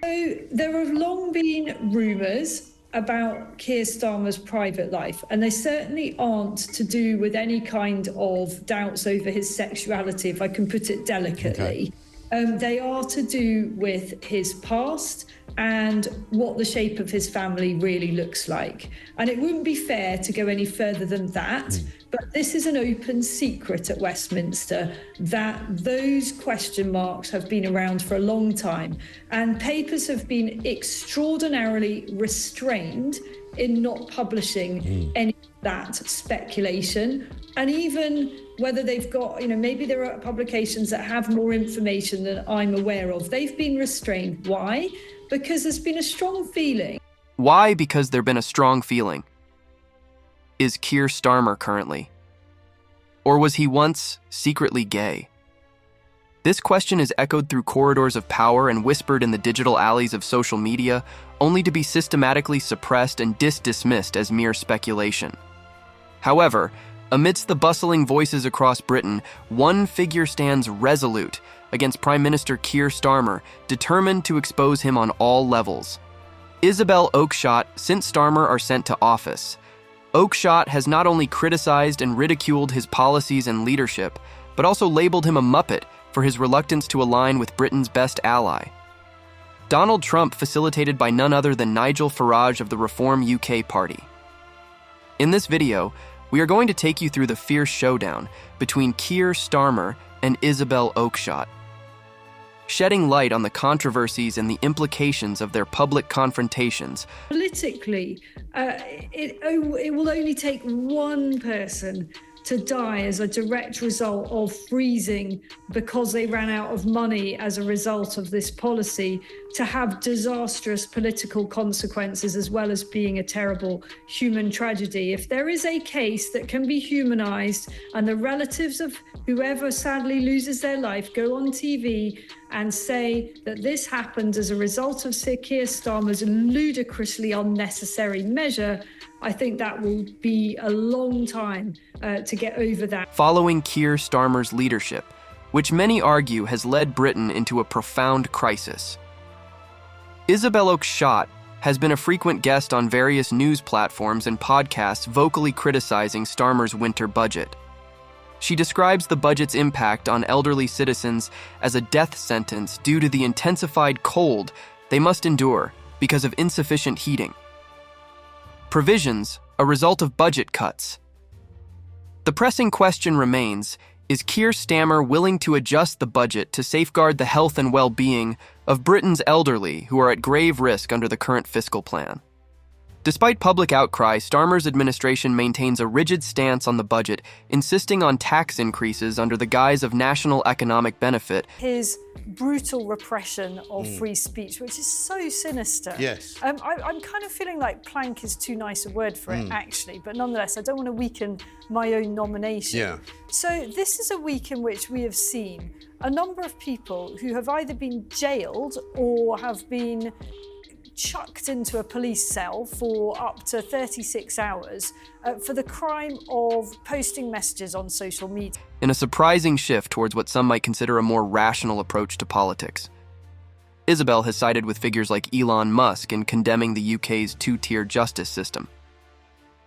So there have long been rumours about Keir Starmer's private life, and they certainly aren't to do with any kind of doubts over his sexuality, if I can put it delicately. They are to do with his past and what the shape of his family really looks like. And it wouldn't be fair to go any further than that, but this is an open secret at Westminster that those question marks have been around for a long time, and papers have been extraordinarily restrained in not publishing any of that speculation. And even whether they've got, maybe there are publications that have more information than I'm aware of, they've been restrained. Why? Because there's been a strong feeling. Why? Because there's been a strong feeling. Is Keir Starmer currently? Or was he once secretly gay? This question is echoed through corridors of power and whispered in the digital alleys of social media, only to be systematically suppressed and dismissed as mere speculation. However, amidst the bustling voices across Britain, one figure stands resolute against Prime Minister Keir Starmer, determined to expose him on all levels. Isabel Oakeshott, since Starmer are sent to office. Oakeshott has not only criticized and ridiculed his policies and leadership, but also labeled him a muppet for his reluctance to align with Britain's best ally. Donald Trump, facilitated by none other than Nigel Farage of the Reform UK Party. In this video, we are going to take you through the fierce showdown between Keir Starmer and Isabel Oakeshott, shedding light on the controversies and the implications of their public confrontations. Politically, it will only take one person to die as a direct result of freezing because they ran out of money as a result of this policy, to have disastrous political consequences as well as being a terrible human tragedy. If there is a case that can be humanized and the relatives of whoever sadly loses their life go on TV and say that this happened as a result of Sir Keir Starmer's ludicrously unnecessary measure, I think that will be a long time to get over that. Following Keir Starmer's leadership, which many argue has led Britain into a profound crisis. Isabel Oakeshott has been a frequent guest on various news platforms and podcasts vocally criticizing Starmer's winter budget. She describes the budget's impact on elderly citizens as a death sentence due to the intensified cold they must endure because of insufficient heating. Provisions, a result of budget cuts. The pressing question remains, is Keir Starmer willing to adjust the budget to safeguard the health and well-being of Britain's elderly who are at grave risk under the current fiscal plan? Despite public outcry, Starmer's administration maintains a rigid stance on the budget, insisting on tax increases under the guise of national economic benefit. His brutal repression of free speech, which is so sinister. Yes. I'm kind of feeling like plank is too nice a word for it, actually, but nonetheless, I don't want to weaken my own nomination. Yeah. So this is a week in which we have seen a number of people who have either been jailed or have been chucked into a police cell for up to 36 hours for the crime of posting messages on social media. In a surprising shift towards what some might consider a more rational approach to politics. Isabel has sided with figures like Elon Musk in condemning the UK's two-tier justice system.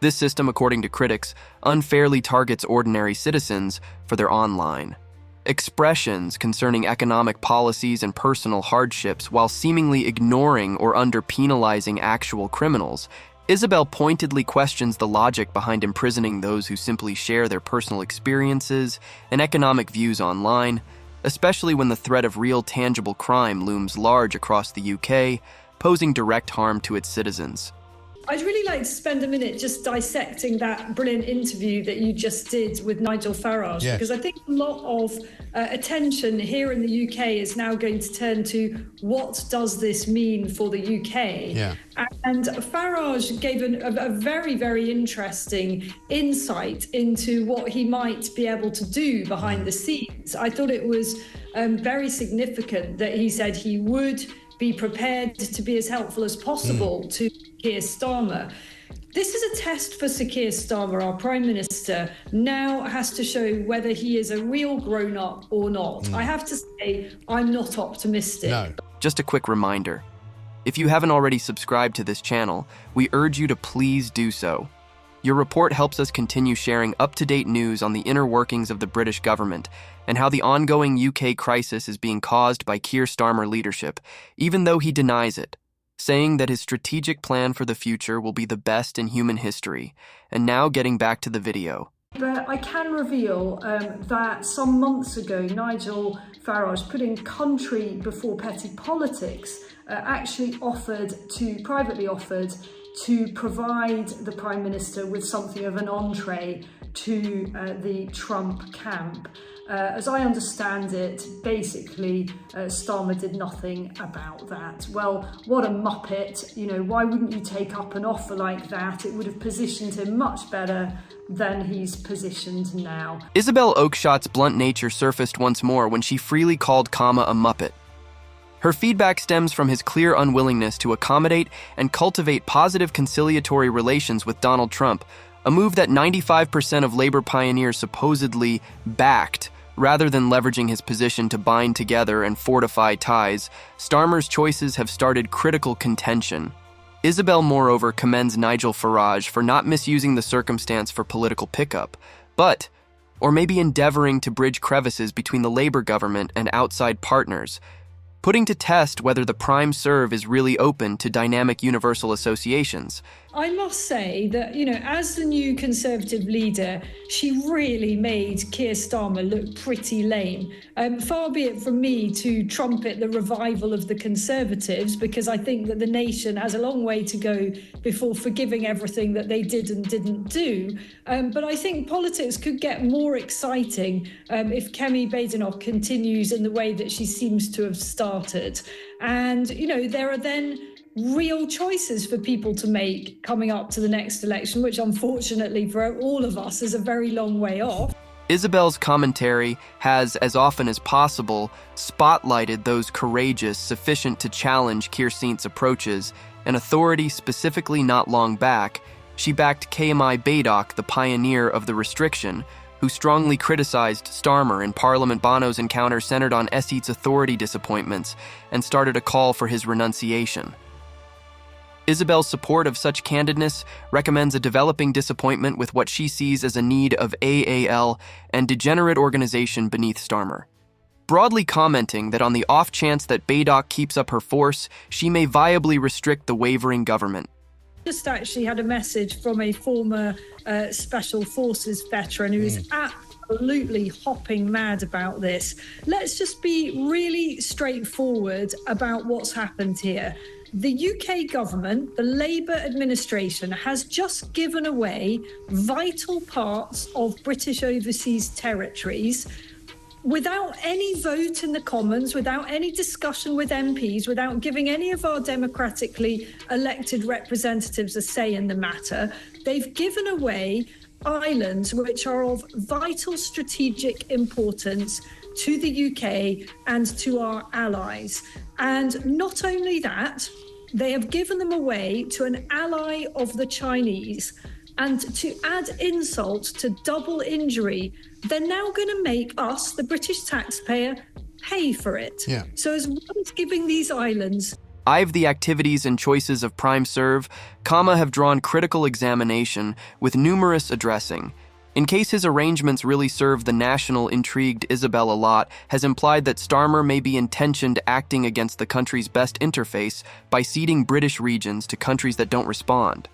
This system, according to critics, unfairly targets ordinary citizens for their online expressions concerning economic policies and personal hardships while seemingly ignoring or under-penalizing actual criminals. Isabel pointedly questions the logic behind imprisoning those who simply share their personal experiences and economic views online, especially when the threat of real tangible crime looms large across the UK, posing direct harm to its citizens. I'd really like to spend a minute just dissecting that brilliant interview that you just did with Nigel Farage, because I think a lot of attention here in the UK is now going to turn to what does this mean for the UK? Yeah. And Farage gave a very, very interesting insight into what he might be able to do behind the scenes. I thought it was very significant that he said he would be prepared to be as helpful as possible to Keir Starmer. This is a test for Sir Keir Starmer. Our Prime Minister now has to show whether he is a real grown-up or not. I have to say, I'm not optimistic. No. Just a quick reminder, If you haven't already subscribed to this channel, we urge you to please do so. Your report helps us continue sharing up-to-date news on the inner workings of the British government and how the ongoing UK crisis is being caused by Keir Starmer leadership, even though he denies it, saying that his strategic plan for the future will be the best in human history. And now getting back to the video. But I can reveal that some months ago, Nigel Farage, putting country before petty politics, actually privately offered to provide the Prime Minister with something of an entree to the Trump camp. As I understand it, basically, Starmer did nothing about that. Well, what a muppet. You know, why wouldn't you take up an offer like that? It would have positioned him much better than he's positioned now. Isabel Oakeshott's blunt nature surfaced once more when she freely called Kama a muppet. Her feedback stems from his clear unwillingness to accommodate and cultivate positive conciliatory relations with Donald Trump, a move that 95% of labor pioneers supposedly backed. Rather than leveraging his position to bind together and fortify ties, Starmer's choices have started critical contention. Isabel, moreover, commends Nigel Farage for not misusing the circumstance for political pickup, or maybe endeavoring to bridge crevices between the Labour government and outside partners, putting to test whether the Prime Serve is really open to dynamic universal associations. I must say that, you know, as the new Conservative leader, she really made Keir Starmer look pretty lame. Far be it from me to trumpet the revival of the Conservatives, because I think that the nation has a long way to go before forgiving everything that they did and didn't do. But I think politics could get more exciting if Kemi Badenoch continues in the way that she seems to have started. And, you know, there are then real choices for people to make coming up to the next election, which unfortunately for all of us is a very long way off. Isabel's commentary has, as often as possible, spotlighted those courageous sufficient to challenge Keir Starmer's approaches, and authority specifically not long back, she backed Kemi Badenoch, the pioneer of the restriction, who strongly criticized Starmer in Parliament. Bono's encounter centered on Esseat's authority disappointments and started a call for his renunciation. Isabel's support of such candidness recommends a developing disappointment with what she sees as a need of AAL and degenerate organization beneath Starmer, broadly commenting that on the off chance that Badenoch keeps up her force, she may viably restrict the wavering government. Just actually had a message from a former Special Forces veteran who is absolutely hopping mad about this. Let's just be really straightforward about what's happened here. The UK government, the Labour administration, has just given away vital parts of British overseas territories without any vote in the Commons, without any discussion with MPs, without giving any of our democratically elected representatives a say in the matter. They've given away islands which are of vital strategic importance to the UK and to our allies. And not only that, they have given them away to an ally of the Chinese. And to add insult to double injury, they're now going to make us, the British taxpayer, pay for it. Yeah. So as well as giving these islands... The activities and choices of Prime Serve, have drawn critical examination with numerous addressing. In case his arrangements really serve the national intrigued Isabel a lot, has implied that Starmer may be intentioned acting against the country's best interface by ceding British regions to countries that don't respond.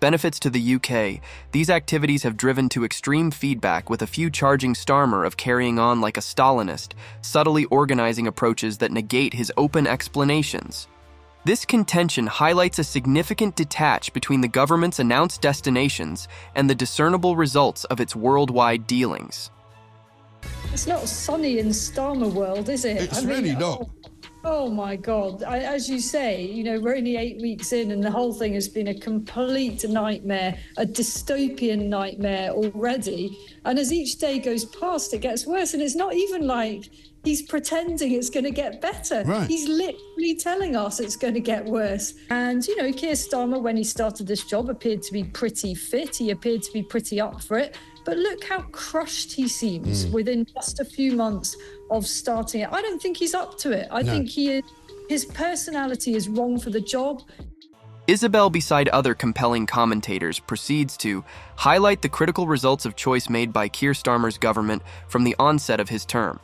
Benefits to the UK, these activities have driven to extreme feedback, with a few charging Starmer of carrying on like a Stalinist, subtly organizing approaches that negate his open explanations. This contention highlights a significant detach between the government's announced destinations and the discernible results of its worldwide dealings. It's not sunny in Starmer world, is it? It's really not. Oh my God. As you say, you know, we're only 8 weeks in and the whole thing has been a complete nightmare, a dystopian nightmare already. And as each day goes past, it gets worse. And it's not even like he's pretending it's going to get better. Right. He's literally telling us it's going to get worse. And, you know, Keir Starmer, when he started this job, appeared to be pretty fit. He appeared to be pretty up for it. But look how crushed he seems within just a few months of starting it. I don't think he's up to it. I think he is His personality is wrong for the job. Isabel, beside other compelling commentators, proceeds to highlight the critical results of choice made by Keir Starmer's government from the onset of his term.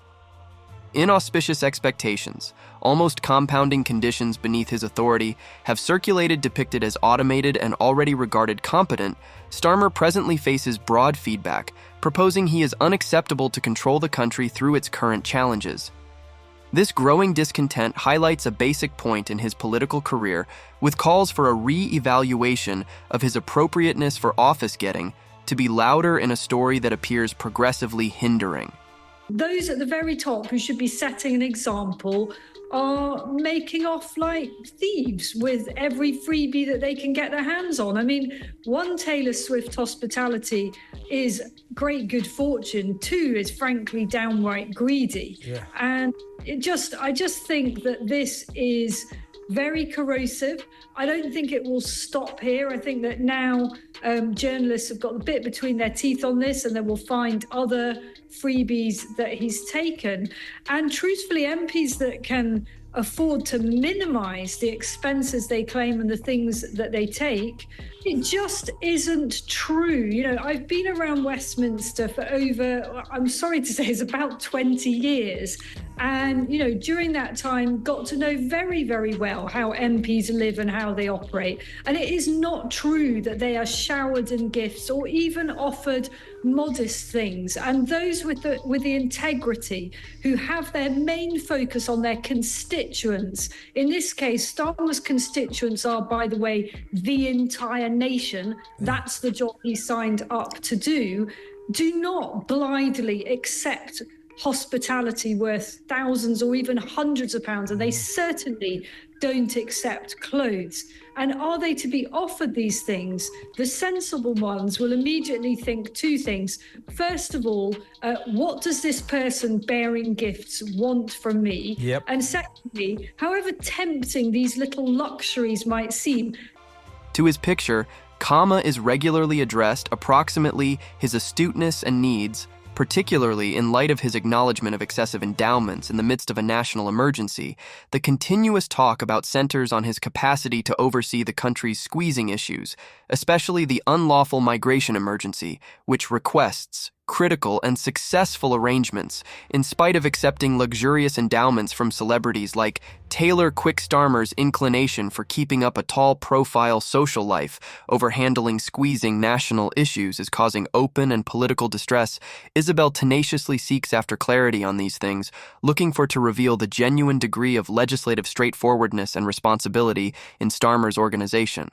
Inauspicious expectations, almost compounding conditions beneath his authority, have circulated depicted as automated and already regarded competent. Starmer presently faces broad feedback, proposing he is unacceptable to control the country through its current challenges. This growing discontent highlights a basic point in his political career, with calls for a re-evaluation of his appropriateness for office-getting to be louder in a story that appears progressively hindering. Those at the very top who should be setting an example are making off like thieves with every freebie that they can get their hands on. I mean, one, Taylor Swift hospitality is great good fortune. Two is frankly downright greedy. Yeah. And I just think that this is very corrosive. I don't think it will stop here. I think that now journalists have got the bit between their teeth on this, and they will find other freebies that he's taken. And truthfully, MPs that can afford to minimize the expenses they claim and the things that they take, it just isn't true. You know, I've been around Westminster for over, I'm sorry to say, it's about 20 years. And, you know, during that time, got to know very, very well how MPs live and how they operate. And it is not true that they are showered in gifts or even offered modest things. And those with the integrity, who have their main focus on their constituents, in this case, Starmer's constituents are, by the way, the entire nation. That's the job he signed up to do not blithely accept hospitality worth thousands or even hundreds of pounds, and they certainly don't accept clothes. And are they to be offered these things? The sensible ones will immediately think two things. First of all, what does this person bearing gifts want from me? Yep. And secondly, however tempting these little luxuries might seem. To his picture, comma is regularly addressed approximately his astuteness and needs, particularly in light of his acknowledgement of excessive endowments in the midst of a national emergency. The continuous talk about centers on his capacity to oversee the country's squeezing issues, especially the unlawful migration emergency, which requests critical and successful arrangements, in spite of accepting luxurious endowments from celebrities like Taylor Starmer's inclination for keeping up a tall-profile social life over handling squeezing national issues is causing open and political distress. Isabel tenaciously seeks after clarity on these things, looking to reveal the genuine degree of legislative straightforwardness and responsibility in Starmer's organization.